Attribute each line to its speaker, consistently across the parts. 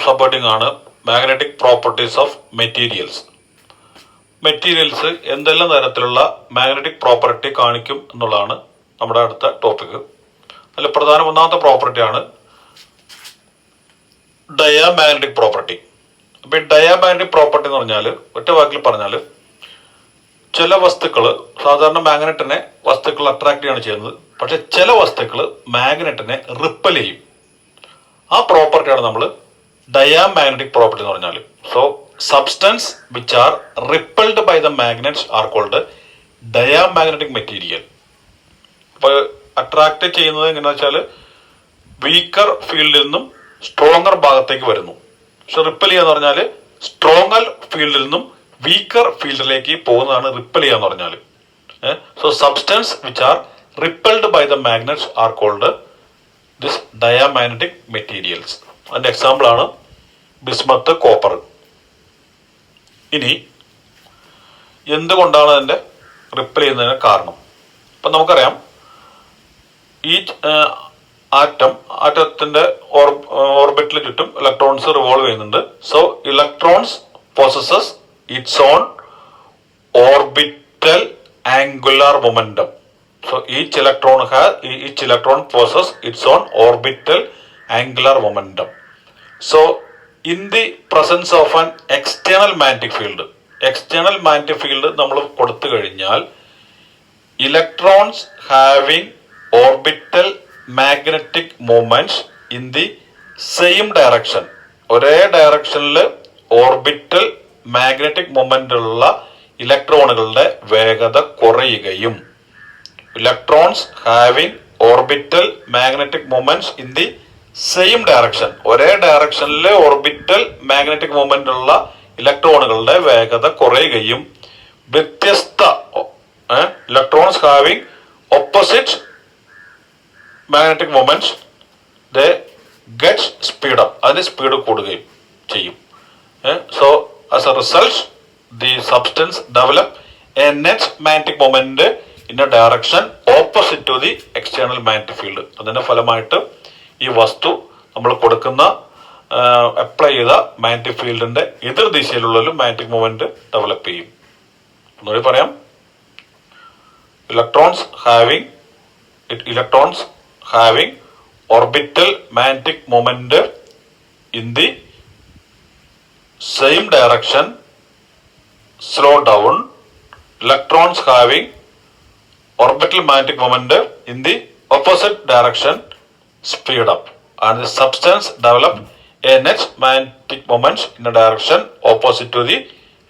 Speaker 1: സബ്ഹെഡിങ് ആണ് magnetic properties of materials. Materials എന്തെല്ലാം തരത്തിലുള്ള മാഗ്നറ്റിക് പ്രോപ്പർട്ടി കാണിക്കും എന്നുള്ളതാണ് നമ്മുടെ അടുത്ത ടോപ്പിക്. അതിൽ പ്രധാന ഒന്നാമത്തെ പ്രോപ്പർട്ടിയാണ് ഡയാമാഗ്നറ്റിക് പ്രോപ്പർട്ടി. അപ്പൊ ഈ ഡയാമാഗ്നറ്റിക് പ്രോപ്പർട്ടി എന്ന് പറഞ്ഞാൽ ഒറ്റ വാക്കിൽ പറഞ്ഞാൽ ചില വസ്തുക്കൾ സാധാരണ മാഗ്നറ്റിനെ വസ്തുക്കൾ അട്രാക്ട് ചെയ്യാണ് ചെയ്യുന്നത്, പക്ഷെ ചില വസ്തുക്കൾ മാഗ്നറ്റിനെ റിപ്പൽ ചെയ്യും. ആ പ്രോപ്പർട്ടിയാണ് നമ്മൾ ഡയാമാഗ്നറ്റിക് പ്രോപ്പർട്ടി എന്ന് പറഞ്ഞാൽ. So substance which are repelled by the magnets are called diamagnetic material. അപ്പോൾ അട്രാക്ട് ചെയ്യുന്നത് എങ്ങനെയാ വെച്ചാൽ വീക്കർ ഫീൽഡിൽ നിന്നും സ്ട്രോങ്ങർ ഭാഗത്തേക്ക് വരുന്നു. പക്ഷെ റിപ്പൽ ചെയ്യാന്ന് പറഞ്ഞാൽ സ്ട്രോങ്ങർ ഫീൽഡിൽ നിന്നും വീക്കർ ഫീൽഡിലേക്ക് പോകുന്നതാണ് റിപ്പൽ ചെയ്യാന്ന് പറഞ്ഞാൽ. So substance which are repelled by the magnets are called this diamagnetic materials. അതിന്റെ എക്സാമ്പിൾ ആണ് ബിസ്മത്ത്, കോപ്പർ. ഇനി എന്തുകൊണ്ടാണ് അതിന്റെ റിപ്പൽ ചെയ്യുന്നതിന് കാരണം? ഇപ്പം നമുക്കറിയാം ഈ ആറ്റത്തിന്റെ ഓർബിറ്റിന് ചുറ്റും ഇലക്ട്രോൺസ് റിവോൾവ് ചെയ്യുന്നുണ്ട്. So electrons possesses its own orbital angular momentum. So each electron possesses its own orbital angular momentum. So in the presence of an external magnetic field നമ്മൾ കൊടുത്തു കഴിഞ്ഞാൽ electrons having orbital magnetic moments in the same direction, ഒരേ ഡയറക്ഷനിൽ orbital magnetic moment ഉള്ള ഇലക്ട്രോണുകളുടെ വേഗത കുറയുകയും, electrons having orbital magnetic moments in the same direction, ഒരേ ഡയറക്ഷനിലെ ഓർബിറ്റൽ മാഗ്നറ്റിക് മൊമെന്റ് ഉള്ള ഇലക്ട്രോണുകളുടെ വേഗത കുറയുകയും, വ്യത്യസ്ത electrons having opposite magnetic moments they gets speed up, അതിന് സ്പീഡ് കൂടുകയും ചെയ്യും. So as a result the substance develop a net magnetic moment in a direction opposite to the external magnetic field. അതിന്റെ ഫലമായിട്ട് ഈ വസ്തു നമ്മൾ കൊടുക്കുന്ന അപ്ലൈ ചെയ്ത മാഗ്നറ്റിക് ഫീൽഡിന്റെ എതിർ ദിശയിലുള്ള ഒരു മാഗ്നറ്റിക് മൊമെന്റ് ഡെവലപ്പ് ചെയ്യും. ഒന്നുകൂടി പറയാം, electrons having orbital magnetic moment in the same direction slow down, electrons having orbital magnetic moment in the opposite direction speed up, and the substance develop a net magnetic moment in a direction opposite to the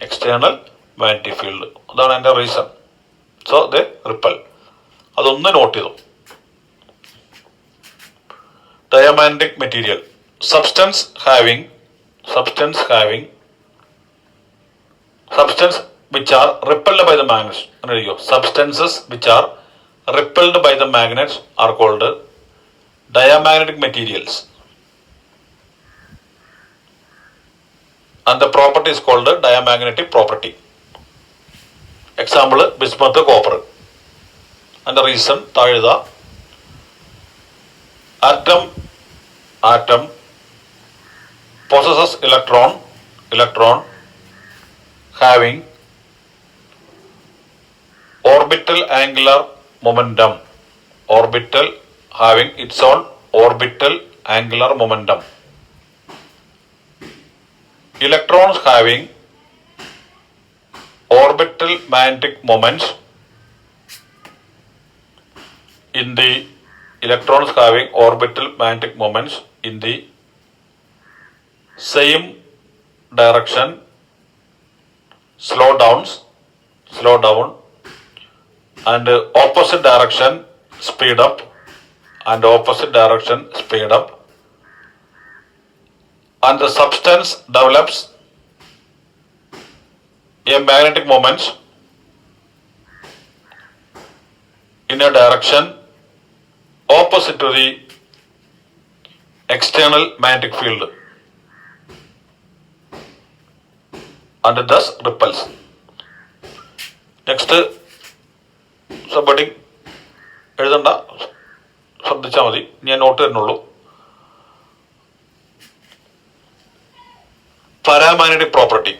Speaker 1: external magnetic field. അതാണ് അതിന്റെ reason. So they ripple. അതൊന്ന് not ചെയ്തു. Diamagnetic material substance which are repelled by the magnets. Substances which are repelled by the magnets are called diamagnetic materials, and the property is called diamagnetic property. Example bismuth, copper. And the reason താഴെഴുതാ, atom possesses electron having orbital angular momentum, having its own orbital angular momentum. Electrons having orbital magnetic moments in the same direction slow down, and opposite direction speed up, and the substance develops a magnetic moment in a direction opposite to the external magnetic field, and thus repels. Next subheading എഴുതണ്ട, ശ്രദ്ധിച്ചാൽ മതി, ഞാൻ note തരുന്നുള്ളൂ. Paramagnetic property.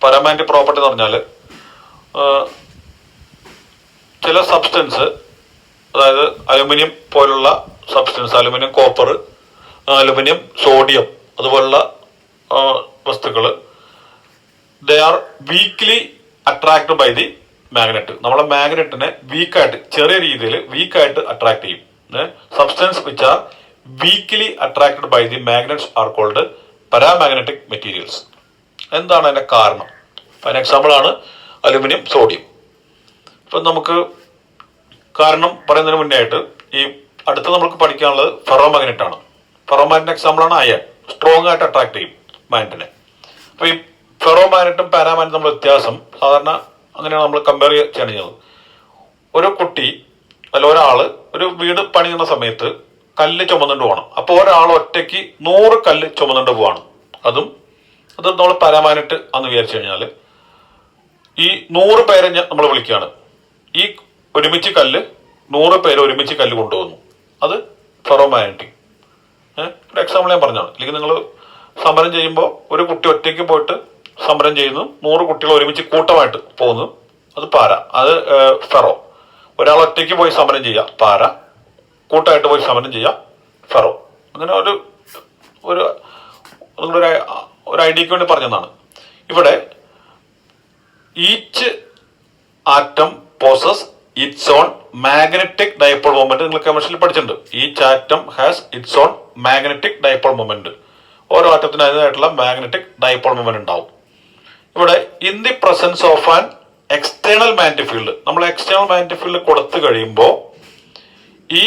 Speaker 1: Paramagnetic property എന്ന് പറഞ്ഞാൽ ചില substance, അതായത് aluminium പോലുള്ള substance, aluminium, copper, aluminium, sodium അതുപോലുള്ള വസ്തുക്കൾ, they are weakly attract by the magnet. നമ്മളെ മാഗ്നറ്റിനെ വീക്കായിട്ട്, ചെറിയ രീതിയിൽ വീക്കായിട്ട് അട്രാക്ട് ചെയ്യും. Substance which are weakly attracted by the magnets are called paramagnetic materials. എന്താണ് അതിന്റെ കാരണം? അതിന് എക്സാമ്പിൾ ആണ് അലുമിനിയം, സോഡിയം. ഇപ്പം നമുക്ക് കാരണം പറയുന്നതിന് മുന്നേ ആയിട്ട് ഈ അടുത്ത് നമുക്ക് പഠിക്കാനുള്ളത് ഫെറോമാഗ്നറ്റ് ആണ്. ഫെറോമാഗ്നറ്റിന്റെ എക്സാമ്പിൾ ആണ് അയൺ. സ്ട്രോങ് ആയിട്ട് അട്രാക്ട് ചെയ്യും മാഗ്നറ്റിനെ. അപ്പൊ ഈ ഫെറോമാഗ്നറ്റും പാരാമാഗ്നറ്റും തമ്മിൽ വ്യത്യാസം സാധാരണ അങ്ങനെയാണ് നമ്മൾ കമ്പയർ ചെയ്യുന്നത്. ഒരു കുട്ടി അല്ല ഒരാള് ഒരു വീട് പണിയുന്ന സമയത്ത് കല്ല് ചുമന്നുകൊണ്ട് പോകണം. അപ്പോൾ ഒരാൾ ഒറ്റയ്ക്ക് 100 കല്ല് ചുമന്നുകൊണ്ട് പോവാണ്. അത് നമ്മൾ പാരാമാഗ്നറ്റ് എന്ന് വിചാരിച്ചു കഴിഞ്ഞാൽ ഈ 100 പേരെ നമ്മൾ വിളിക്കുകയാണ്. ഈ ഒരുമിച്ച് കല്ല് 100 പേര് ഒരുമിച്ച് കല്ല് കൊണ്ടുപോകുന്നു. അത് ഫെറോമാഗ്നറ്റിക്. ഒരു എക്സാമ്പിൾ ഞാൻ പറഞ്ഞാണ്. അല്ലെങ്കിൽ നിങ്ങൾ സമരം ചെയ്യുമ്പോൾ ഒരു കുട്ടി ഒറ്റയ്ക്ക് പോയിട്ട് സമരം ചെയ്യുന്നു, 100 കുട്ടികൾ ഒരുമിച്ച് കൂട്ടമായിട്ട് പോകുന്നു, അത് പാര. അത് ഫെറോ. ഒരാൾ ഒറ്റയ്ക്ക് പോയി സമരം ചെയ്യുക പാര, കൂട്ടമായിട്ട് പോയി സമരം ചെയ്യുക ഫെറോ. അങ്ങനെ ഒരു ഐഡിയക്ക് വേണ്ടി പറഞ്ഞതാണ്. ഇവിടെ each atom possess its own magnetic dipole moment. നിങ്ങൾ കെമിസ്ട്രിയിൽ പഠിച്ചിട്ടുണ്ട്. Each atom has its own magnetic dipole moment. ഓരോ ആറ്റത്തിന് അതിനായിട്ടുള്ള മാഗ്നറ്റിക് ഡൈപോൾ മൊമെന്റ് ഉണ്ടാവും. ഇവിടെ in the presence of an external magnetic field, നമ്മൾ എക്സ്റ്റേണൽ മാഗ്നറ്റിക് ഫീൽഡ് കൊടുത്തു കഴിയുമ്പോൾ ഈ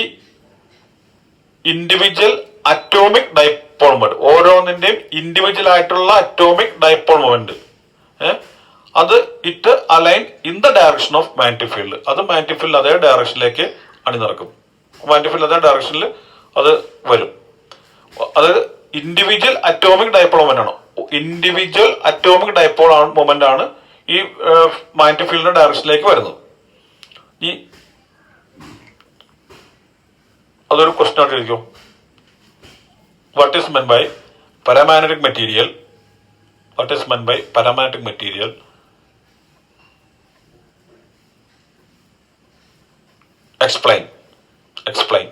Speaker 1: ഇൻഡിവിജ്വൽ അറ്റോമിക് ഡൈപോൾ മൊമെന്റ്, ഓരോന്നിന്റെയും ഇൻഡിവിജ്വൽ ആയിട്ടുള്ള അറ്റോമിക് ഡൈപോൾ മൊമെന്റ്, അത് it align in the direction of magnetic field. അത് മാഗ്നറ്റിക് ഫീൽഡ് അതേ ഡയറക്ഷനിലേക്ക് അണിനിറക്കും. മാഗ്നറ്റിക് ഫീൽഡ് അതേ ഡയറക്ഷനിൽ അത് വരും. അത് ഇൻഡിവിജ്വൽ അറ്റോമിക് ഡൈപോൾ മൊമെന്റ് ആണ്. ഇൻഡിവിജ്വൽ അറ്റോമിക് ഡൈപോൾ മൊമെന്റ് ആണ് ഈ മാഗ്നറ്റിക് ഫീൽഡിന്റെ ഡയറക്ഷനിലേക്ക് വരുന്നത്. ഈ അതൊരു ക്വസ്റ്റ്യൻ ആയിട്ട് ഇരിക്കും. What is meant by paramagnetic material? What is meant by paramagnetic material? Explain.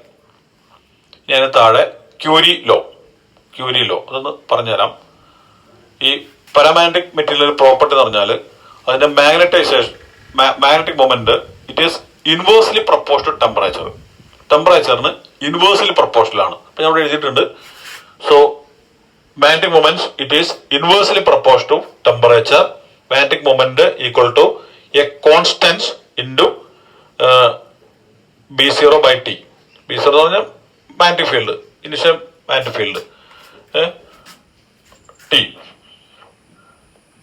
Speaker 1: ഞാൻ താഴെ ക്യൂരി ലോ അതൊന്ന് പറഞ്ഞുതരാം. ഈ പാരാമാഗ്നറ്റിക് മെറ്റീരിയൽ പ്രോപ്പർട്ടി എന്ന് പറഞ്ഞാൽ അതിന്റെ magnetic moment it is inversely proportional to temperature. ടെമ്പറേച്ചറിന് ഇൻവേഴ്സ്ലി പ്രപ്പോർഷണൽ ആണ്. അപ്പൊ ഞാൻ ഇവിടെ എഴുതിയിട്ടുണ്ട്. So magnetic moment it is inversely proportional to temperature. Magnetic moment equal to a constant into B0/T. B0 എന്ന് പറഞ്ഞാൽ magnetic field, initial magnetic field T.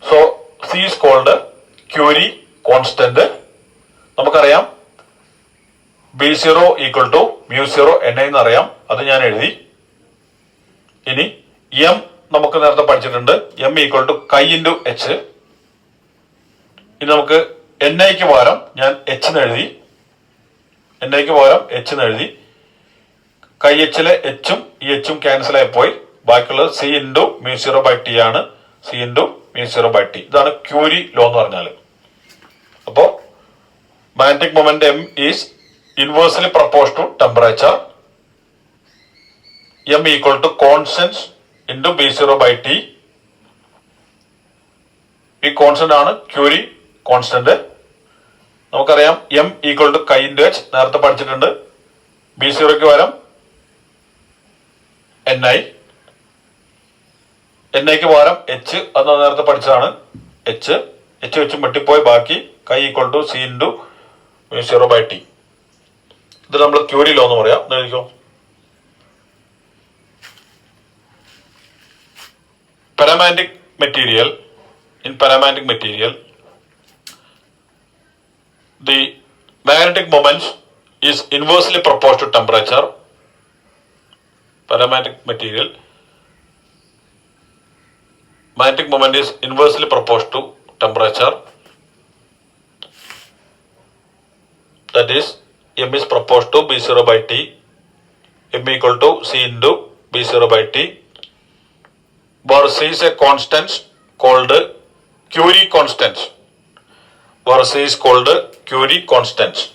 Speaker 1: So C is called Curie constant. നമുക്കറിയാം B0 equal to μ0 NI എന്നറിയാം. അത് ഞാൻ എഴുതി. ഇനി M നമുക്ക് നേരത്തെ പഠിച്ചിട്ടുണ്ട്. M equal to chi into H. ഇനി നമുക്ക് NIക്ക് പകരം ഞാൻ H എന്ന് എഴുതി. NIക്ക് പകരം H എന്ന് എഴുതി. കൈ എച്ചിലെ എച്ചും ഈ എച്ചും ക്യാൻസൽ ആയി പോയി. ബാക്കിയുള്ളത് C ഇൻറ്റു μ0/T ആണ്. C into μ0/T. ഇതാണ് ക്യൂരി ലോ എന്ന് പറഞ്ഞാൽ. അപ്പോ magnetic moment M is inversely proportional to temperature. M equal to constant into B0/T. ഈ കോൺസ്റ്റന്റ് ആണ് ക്യൂരി കോൺസ്റ്റന്റ്. നമുക്കറിയാം M equal to chi into H, നേരത്തെ പഠിച്ചിട്ടുണ്ട്. B0ക്ക് പകരം NIക്ക് പകരം H, അത് നേരത്തെ പഠിച്ചതാണ്. H വെച്ചും വെട്ടിപ്പോയി. ബാക്കി കൈ equal to C into μ0/T. ഇത് നമ്മൾ ക്യൂരി ലോ എന്ന് പറയാം. എഴുതിക്കോ. Paramagnetic material. In paramagnetic material, the magnetic moment is inversely proportional to temperature. Paramagnetic material, magnetic moment is inversely proportional to temperature. That is, M is proportional to B0/T. M equal to C into B0/T. versus a constant called Curie constant. Versus called Curie constant.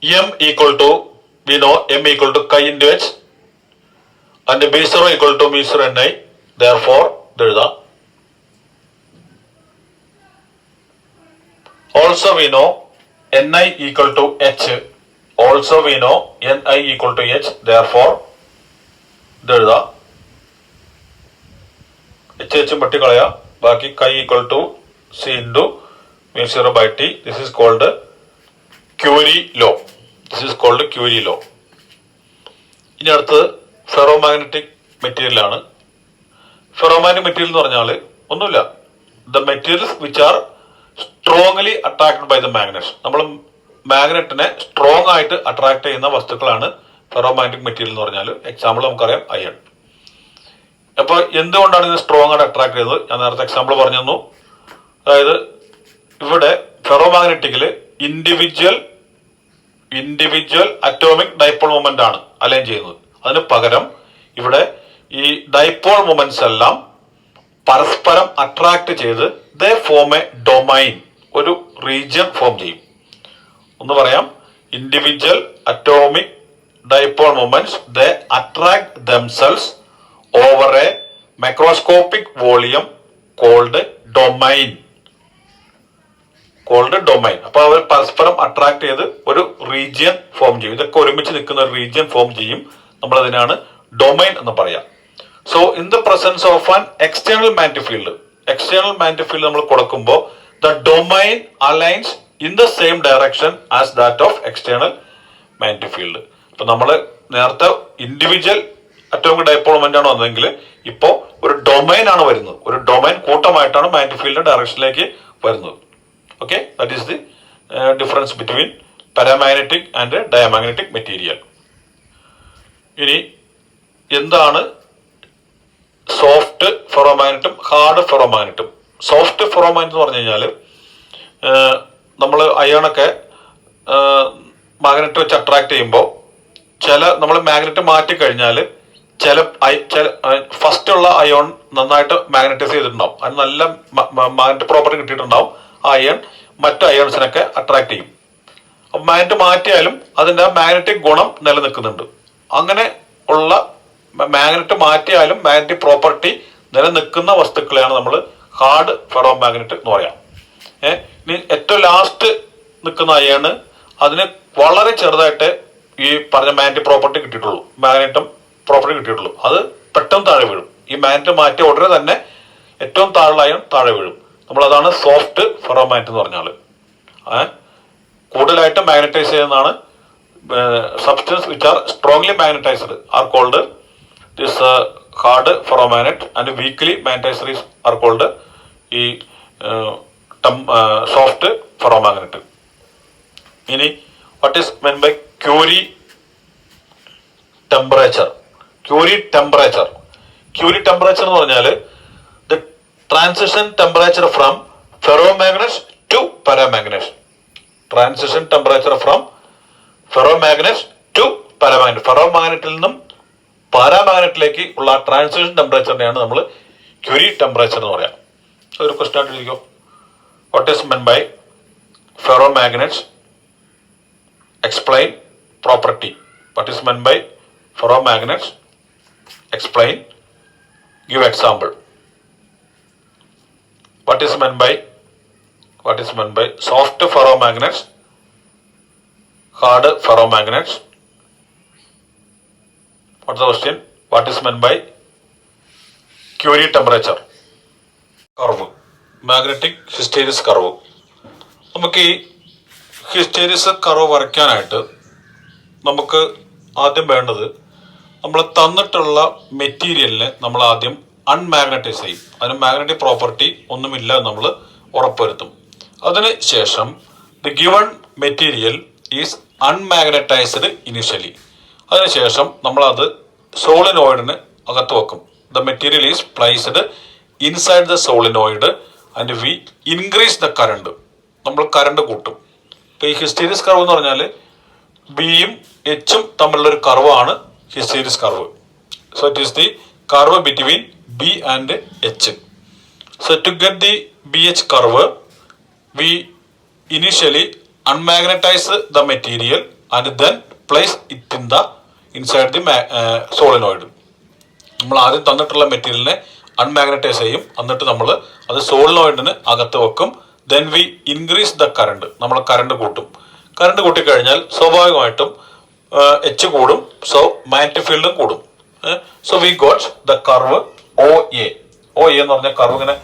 Speaker 1: M equal to, we know M equal to chi into H and B0 equal to B0 Ni. Therefore, there is a. Also we know Ni equal to H. Also we know Ni equal to H. Therefore, there is a. H particular baki chi equal to C into mu0 by T. This is called Curie law. This is called Curie law. ഇനി അടുത്തത് ferromagnetic material ആണ്. Ferromagnetic material എന്ന് പറഞ്ഞാൽ ഒന്നുമില്ല, the materials which are strongly attracted by the magnet. നമ്മൾ മാഗ്നറ്റിനെ strong ആയിട്ട് attract ചെയ്യുന്ന വസ്തുക്കളാണ് ഫെറോമാഗ്നറ്റിക് മെറ്റീരിയൽ എന്ന് പറഞ്ഞാൽ. എക്സാമ്പിൾ നമുക്കറിയാം അയൺ. അപ്പോൾ എന്തുകൊണ്ടാണ് ഇത് സ്ട്രോങ് ആയിട്ട് അട്രാക്ട് ചെയ്തത്? ഞാൻ നേരത്തെ എക്സാമ്പിൾ പറഞ്ഞു തന്നു. അതായത് ഇവിടെ ഫെറോമാഗ്നറ്റിക്കിൽ ഇൻഡിവിജ്വൽ അറ്റോമിക് ഡൈപോൾ മൊമെന്റ് ആണ് അലൈൻ ചെയ്യുന്നത്. അതിന് പകരം ഇവിടെ ഈ ഡൈപോൾ മൊമെന്റ്സ് എല്ലാം പരസ്പരം അട്രാക്ട് ചെയ്ത് ദേ ഫോം എ ഡൊമൈൻ, ഒരു റീജിയൻ ഫോം ചെയ്യും. ഒന്ന് പറയാം, individual atomic dipole moments they attract themselves over a microscopic volume called domain. അപ്പൊ അവർ പരസ്പരം അട്രാക്ട് ചെയ്ത് ഒരു റീജിയൻ ഫോം ചെയ്യും. ഇതൊക്കെ ഒരുമിച്ച് നിൽക്കുന്ന ഒരു റീജിയൻ ഫോം ചെയ്യും. നമ്മൾ അതിനാണ് ഡൊമൈൻ എന്ന് പറയാം. So in the presence of an external magnetic field നമ്മൾ കൊടുക്കുമ്പോൾ the domain aligns in the same direction as that of external magnetic field. ഇപ്പൊ നമ്മൾ നേരത്തെ ഇൻഡിവിജ്വൽ അറ്റോമിക് ഡൈപോൾ മൊമെന്റ് ആണ് വന്നതെങ്കിൽ ഇപ്പോൾ ഒരു ഡൊമൈൻ ആണ് വരുന്നത്. ഒരു ഡൊമൈൻ കൂട്ടമായിട്ടാണ് മാഗ്നറ്റിക് ഫീൽഡിന്റെ ഡയറക്ഷനിലേക്ക് വരുന്നത്. Okay, that is the difference between paramagnetic and diamagnetic material. ഇനി എന്താണ് സോഫ്റ്റ് ഫെറോമാഗ്നറ്റും ഹാർഡ് ഫെറോമാഗ്നറ്റും? സോഫ്റ്റ് ഫെറോമാഗ്നറ്റ് എന്ന് പറഞ്ഞു കഴിഞ്ഞാൽ നമ്മൾ അയോണൊക്കെ മാഗ്നറ്റ് വെച്ച് അട്രാക്ട് ചെയ്യുമ്പോൾ നമ്മൾ മാഗ്നറ്റ് മാറ്റി കഴിഞ്ഞാൽ ചില ഫസ്റ്റ് ഉള്ള അയോൺ നന്നായിട്ട് മാഗ്നറ്റൈസ് ചെയ്തിട്ടുണ്ടാവും. അത് നല്ല മാഗ്നറ്റ് പ്രോപ്പർട്ടി കിട്ടിയിട്ടുണ്ടാവും. ആ അയൺ മറ്റു അയോൺസിനൊക്കെ അട്രാക്ട് ചെയ്യും. അപ്പൊ മാഗ്നറ്റ് മാറ്റിയാലും അതിന്റെ മാഗ്നറ്റിക് ഗുണം നിലനിൽക്കുന്നുണ്ട്. അങ്ങനെ ഉള്ള മാഗ്നറ്റ് മാറ്റിയാലും മാഗ്നറ്റിക് പ്രോപ്പർട്ടി നിലനിൽക്കുന്ന വസ്തുക്കളെയാണ് നമ്മൾ ഹാർഡ് ഫെറോ മാഗ്നറ്റ് എന്ന് പറയാം. ഇനി ഏറ്റവും ലാസ്റ്റ് നിൽക്കുന്ന അയണ് അതിന് വളരെ ചെറുതായിട്ട് ഈ പറഞ്ഞ മാഗ്നറ്റിക് പ്രോപ്പർട്ടി കിട്ടിയിട്ടുള്ളൂ, മാഗ്നറ്റും പ്രോപ്പർട്ടി കിട്ടിയിട്ടുള്ളൂ. അത് പെട്ടെന്ന് താഴെ വീഴും. ഈ മാഗ്നറ്റ് മാറ്റിയ ഉടനെ തന്നെ ഏറ്റവും താഴെ അയൺ താഴെ വീഴും. അതാണ് സോഫ്റ്റ് ഫെറോമാഗ്നറ്റ് എന്ന് പറഞ്ഞാൽ. കൂടുതലായിട്ട് മാഗ്നറ്റൈസ് ചെയ്യുന്നതാണ് substance which are strongly magnetised are called this hard ferromagnet and weakly magnetisers are called ഈ സോഫ്റ്റ് ഫെറോമാഗ്നറ്റ്. ഇനി what is meant by Curie temperature എന്ന് പറഞ്ഞാൽ the transition temperature from ferromagnets to paramagnets. ഫെറോമാഗ്നറ്റിൽ നിന്നും പാരാമാഗ്നറ്റിലേക്ക് ഉള്ള transition ടെമ്പറേച്ചറിനെയാണ് നമ്മൾ Curie temperature എന്ന് പറയാം. ഒരു ക്വസ്റ്റ്യൻ ആയിട്ട് ഇരിക്കും, what is meant by ferromagnets? Explain property. What is meant by ferromagnets? Explain. Give example. What is meant by soft ferromagnets, hard ferromagnets? What's the question? What is meant by Curie temperature? Curve. Magnetic hysteresis curve. നമുക്ക് ഈ hysteresis curve വരയ്ക്കാനായിട്ട് നമുക്ക് ആദ്യം വേണ്ടത്, നമ്മൾ തന്നിട്ടുള്ള മെറ്റീരിയലിനെ നമ്മൾ ആദ്യം അൺമാഗ്നറ്റൈസ് ചെയ്യും. അതിന് മാഗ്നറ്റിക് പ്രോപ്പർട്ടി ഒന്നുമില്ല എന്ന് നമ്മൾ ഉറപ്പുവരുത്തും. അതിന് ശേഷം the given material is unmagnetised initially. അതിനുശേഷം നമ്മളത് സോളിനോയിഡിന് അകത്ത് വെക്കും. The material is placed inside the solenoid and we increase the current. നമ്മൾ കറണ്ട് കൂട്ടും. ഇപ്പോൾ ഈ ഹിസ്റ്റെറിസിസ് കർവ് എന്ന് പറഞ്ഞാൽ ബിയും എച്ചും തമ്മിലുള്ള ഒരു കർവാണ് hysteresis curve. So it is the curve between B and H. So to get the BH curve, we initially unmagnetize the material and then place it in the inside the solenoid. നമ്മൾ ആദ്യം തന്നിട്ടുള്ള മെറ്റീരിയലിനെ അൺമാഗ്നറ്റൈസ് ചെയ്യും, എന്നിട്ട് നമ്മൾ അത് സോളിനോയിഡിന് അകത്ത് വെക്കും. Then we increase the current, നമ്മൾ കറണ്ട് കൂട്ടും. കറണ്ട് കൂട്ടിക്കഴിഞ്ഞാൽ സ്വാഭാവികമായിട്ടും എച്ച് കൂടും, സോ മാഗ്നറ്റിക് ഫീൽഡും കൂടും. So we got the curve OA. OA എന്ന് പറഞ്ഞ കർവ് ഇങ്ങനെ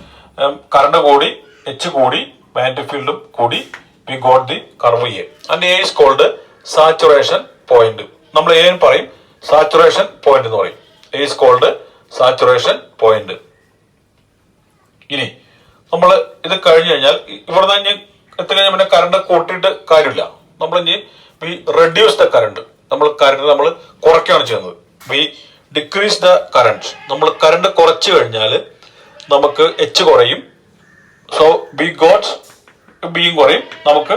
Speaker 1: കറണ്ട് കൂടി എച്ച് കൂടി മാഗ്നറ്റിക് ഫീൽഡും കൂടി, we got the curve A. And A is called saturation point. നമ്മൾ A പറയും സാച്ചുറേഷൻ പോയിന്റ് എന്ന് പറയും. A is called saturation point. ഇനി നമ്മൾ ഇത് കഴിഞ്ഞു കഴിഞ്ഞാൽ ഇവിടെ നിന്ന് എത്തിക്കഴിഞ്ഞാൽ പിന്നെ കറണ്ട് കൂട്ടിയിട്ട് കാര്യമില്ല. നമ്മൾ ഇനി വി റെഡ്യൂസ് ദ കറണ്ട്, നമ്മൾ കറണ്ട് നമ്മൾ കുറയ്ക്കുകയാണ് ചെയ്യുന്നത്. We decrease the current. നമ്മൾ കറണ്ട് കുറച്ചു കഴിഞ്ഞാൽ നമുക്ക് എച്ച് കുറയും. സോ ബി ഗോട്ട് ബിയും കുറയും. നമുക്ക്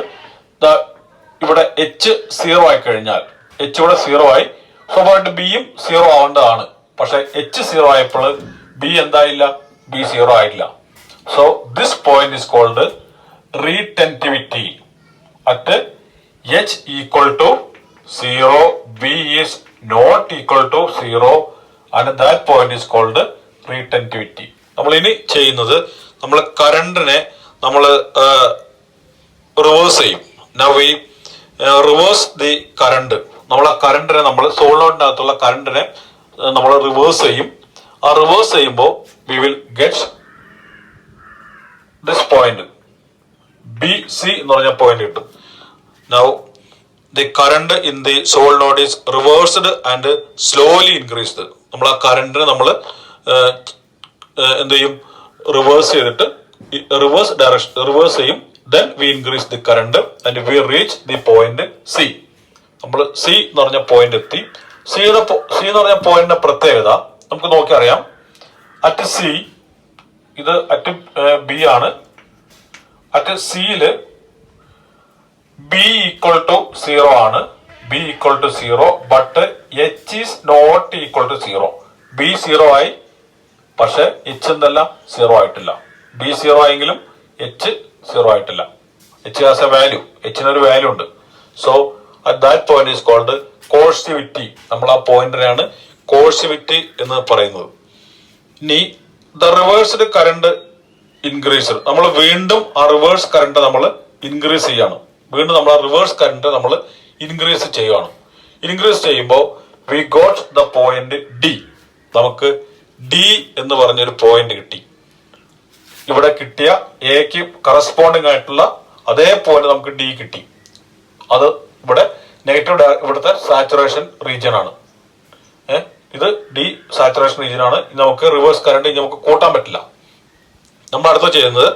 Speaker 1: ഇവിടെ എച്ച് 0 ആയി കഴിഞ്ഞാൽ, എച്ച് ഇവിടെ 0 ആയി, സ്വാഭാവികമായിട്ട് ബിയും 0 ആവേണ്ടതാണ്. പക്ഷെ എച്ച് 0 ആയപ്പോൾ ബി എന്തായില്ല, ബി 0 ആയില്ല. So this point is called retentivity. At H equal to 0, B is not equal to 0 and that point is called retentivity. നമ്മൾ ഇനി ചെയ്യുന്നത്, നമ്മൾ കറണ്ടിനെ നമ്മൾ റിവേഴ്സ് ചെയ്യും. Now we reverse the current. നമ്മൾ ആ കറണ്ടിനെ, നമ്മൾ സോളിനോയിഡിനകത്തുള്ള കറണ്ടിനെ നമ്മൾ റിവേഴ്സ് ചെയ്യും. ആ റിവേഴ്സ് ചെയ്യുമ്പോൾ we will get this point BC എന്ന് പറഞ്ഞ പോയിന്റ് കിട്ടും. Now the current in the solenoid is reversed and slowly increased. നമ്മൾ ആ കറണ്ടിനെ നമ്മൾ എന്ത് ചെയ്യും, റിവേഴ്സ് ചെയ്തിട്ട് റിവേഴ്സ് ഡയറക്ഷൻ റിവേഴ്സ് ചെയ്യും. Then we increase the current and we reach the point C. നമ്മൾ C എന്ന് പറഞ്ഞ പോയിന്റ് എത്തി. C എന്ന് പറഞ്ഞ പോയിന്റിന്റെ പ്രത്യേകത നമുക്ക് നോക്കി അറിയാം. അറ്റ് C, ഇത് അറ്റ് B ആണ്. അറ്റ് Cയില് B ഈക്വൽ ടു 0 ആണ്. B equal to 0, but H is not equal to 0. B 0 ആയി, പക്ഷെ എച്ച് എന്തല്ല 0 ആയിട്ടില്ല. ബി 0 ആയെങ്കിലും എച്ച് 0 ആയിട്ടില്ല. എച്ച് ഹാസ് എ വാല്യൂ, എച്ചിനൊരു വാല്യൂ ഉണ്ട്. So at that point is called coercivity. നമ്മൾ ആ പോയിന്റിനെയാണ് കോഴ്സിവിറ്റി എന്ന് പറയുന്നത്. ഇനി ദ റിവേഴ്സ്ഡ് കറണ്ട് ഇൻക്രീസ്, നമ്മൾ വീണ്ടും ആ റിവേഴ്സ് കറണ്ട് നമ്മൾ ഇൻക്രീസ് ചെയ്യാണ്. വീണ്ടും നമ്മൾ ആ റിവേഴ്സ് കറണ്ട് നമ്മൾ ഇൻക്രീസ് ചെയ്യുകയാണ്. ഇൻക്രീസ് ചെയ്യുമ്പോൾ V got the point D. നമുക്ക് D എന്ന് പറഞ്ഞൊരു പോയിന്റ് കിട്ടി. ഇവിടെ കിട്ടിയ എക്ക് കറസ്പോണ്ടിങ് ആയിട്ടുള്ള അതേ പോയിന്റ് നമുക്ക് D കിട്ടി. അത് ഇവിടെ നെഗറ്റീവ്, ഇവിടുത്തെ സാച്ചുറേഷൻ റീജിയൻ ആണ്. ഇത് D സാച്ചുറേഷൻ റീജിയൻ ആണ്. നമുക്ക് റിവേഴ്സ് കറണ്ട് നമുക്ക് കൂട്ടാൻ പറ്റില്ല. നമ്മൾ അടുത്ത ചെയ്യുന്നത്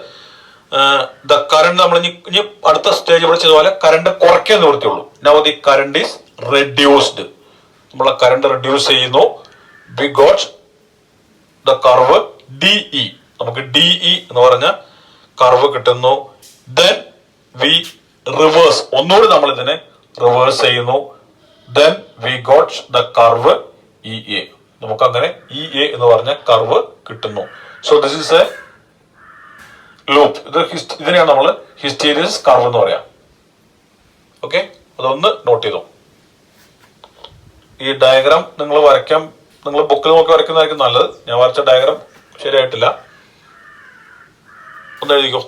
Speaker 1: ദ കറണ്ട്, നമ്മൾ ഇനി അടുത്ത സ്റ്റേജ് ഇവിടെ ചെയ്ത പോലെ കറണ്ട് കുറയ്ക്കാൻ നിവൃത്തിയുള്ളൂ. Now the current is reduced. നമ്മൾ കറണ്ട് റെഡ്യൂസ് ചെയ്യുന്നു. We got the curve DE. നമുക്ക് DE എന്ന് പറഞ്ഞ കർവ് കിട്ടുന്നു. ദെൻ വി റിവേഴ്സ്, ഒന്നുകൂടി നമ്മൾ ഇതിനെ റിവേഴ്സ് ചെയ്യുന്നു. Then we got the curve EA. നമുക്ക് അങ്ങനെ EA എന്ന് പറഞ്ഞ കർവ് കിട്ടുന്നു. So this is A loop. ഇതിനെയാണ് നമ്മൾ ഹിസ്റ്റീരിയസ് കർവ് എന്ന് പറയാം. ഓക്കെ, അതൊന്ന് നോട്ട് ചെയ്തോ. ഈ ഡയഗ്രാം നിങ്ങൾ വരയ്ക്കാം, നിങ്ങൾ ബുക്കിൽ നോക്കി വരയ്ക്കുന്നതായിരിക്കും നല്ലത്. ഞാൻ വരച്ച ഡയഗ്രാം ശരിയായിട്ടില്ല, ഒന്ന് എഴുതിക്കോ.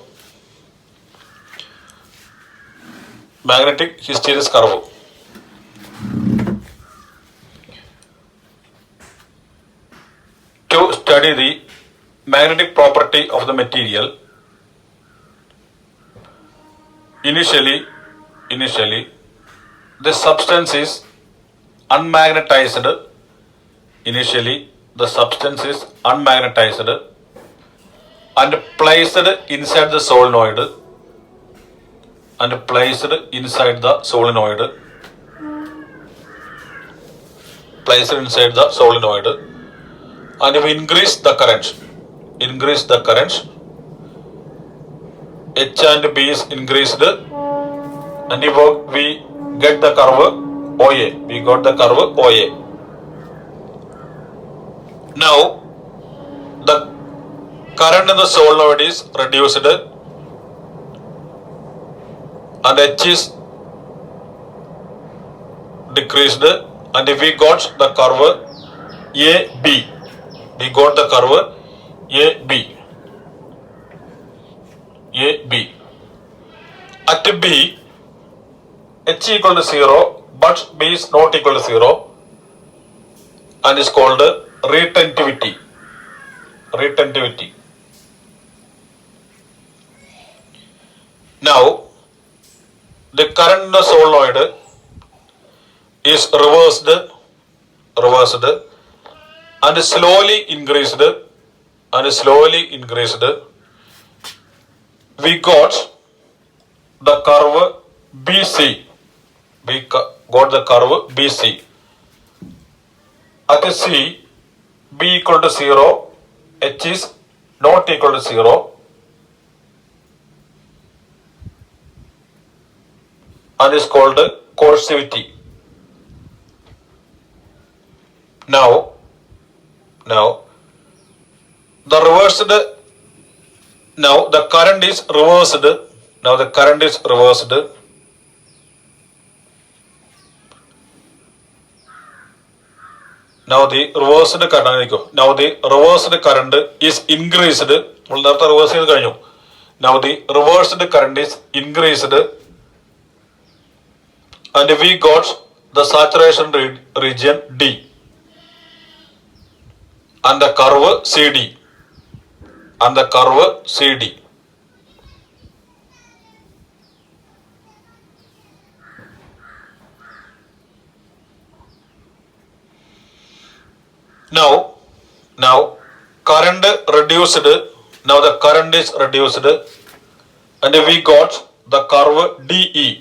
Speaker 1: Magnetic hysteresis curve. To study the magnetic property of the material, initially the substance is unmagnetized. Initially the substance is unmagnetized and placed inside the solenoid, and placed inside the solenoid, placed inside the solenoid, and we increase the current, H and B is increased, and we get the curve OA. We got the curve OA. Now, the current in the solenoid is reduced and H is decreased, and we got the curve AB. We got the curve AB. AB. At B, H equal to 0, but B is not equal to 0, and is called retentivity. Retentivity. Now, the current in the solenoid is reversed and slowly increased, we got the curve BC. We got the curve BC. At C, B equal to 0, H is not equal to 0, and is called coercivity. Now the reversed. Now the current is reversed. Now the reversed current is increased. Now the reversed current is increased, and we got the saturation region D and the curve CD. Now current reduced. Now the current is reduced, and we got the curve DE.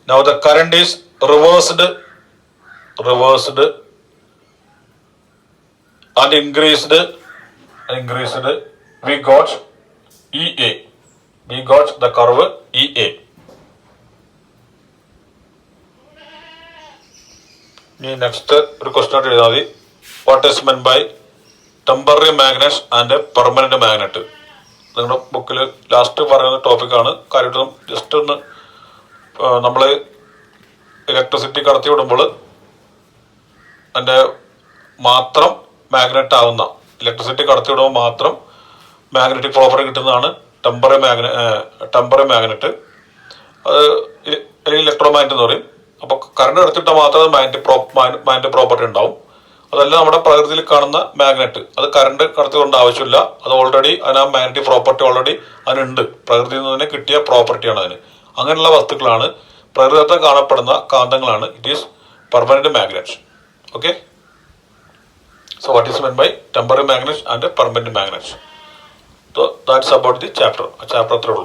Speaker 1: Now the current is reversed and increased. We got EA. We got the curve EA. Next question. What is meant by temporary magnet and a permanent magnet? നിങ്ങളുടെ ബുക്കിൽ last പറയുന്ന ടോപ്പിക്കാണ്. കാര്യം just ഒന്ന് നമ്മൾ electricity കടത്തി വിടുമ്പോൾ അതിൻ്റെ മാത്രം മാഗ്നറ്റ് ആവുന്ന ഇലക്ട്രിസിറ്റി കടത്തി വിടുമ്പോൾ മാത്രം മാഗ്നറ്റിക് പ്രോപ്പർട്ടി കിട്ടുന്നതാണ് ടെമ്പററി മാഗ്നറ്റ്. അത് ഇലക്ട്രോ മാഗ്നറ്റ് എന്ന് പറയും. അപ്പോൾ കറണ്ട് എടുത്തിട്ടാൽ മാത്രമേ മാഗ്നറ്റിക് പ്രോപ്പർട്ടി ഉണ്ടാവും. അതല്ല നമ്മുടെ പ്രകൃതിയിൽ കാണുന്ന മാഗ്നറ്റ്, അത് കറണ്ട് കടത്തിക്കൊണ്ട് ആവശ്യമില്ല. അത് ഓൾറെഡി അതിന് ആ മാഗ്നറ്റിക് പ്രോപ്പർട്ടി ഓൾറെഡി അതിനുണ്ട്. പ്രകൃതിയിൽ നിന്ന് തന്നെ കിട്ടിയ പ്രോപ്പർട്ടിയാണ് അതിന്. അങ്ങനെയുള്ള വസ്തുക്കളാണ് പ്രകൃതിയിൽ കാണപ്പെടുന്ന കാന്തങ്ങളാണ്. It is permanent magnet. Okay, so what is meant by temporary magnet and permanent magnet? So that's about the chapter. A chapter 3.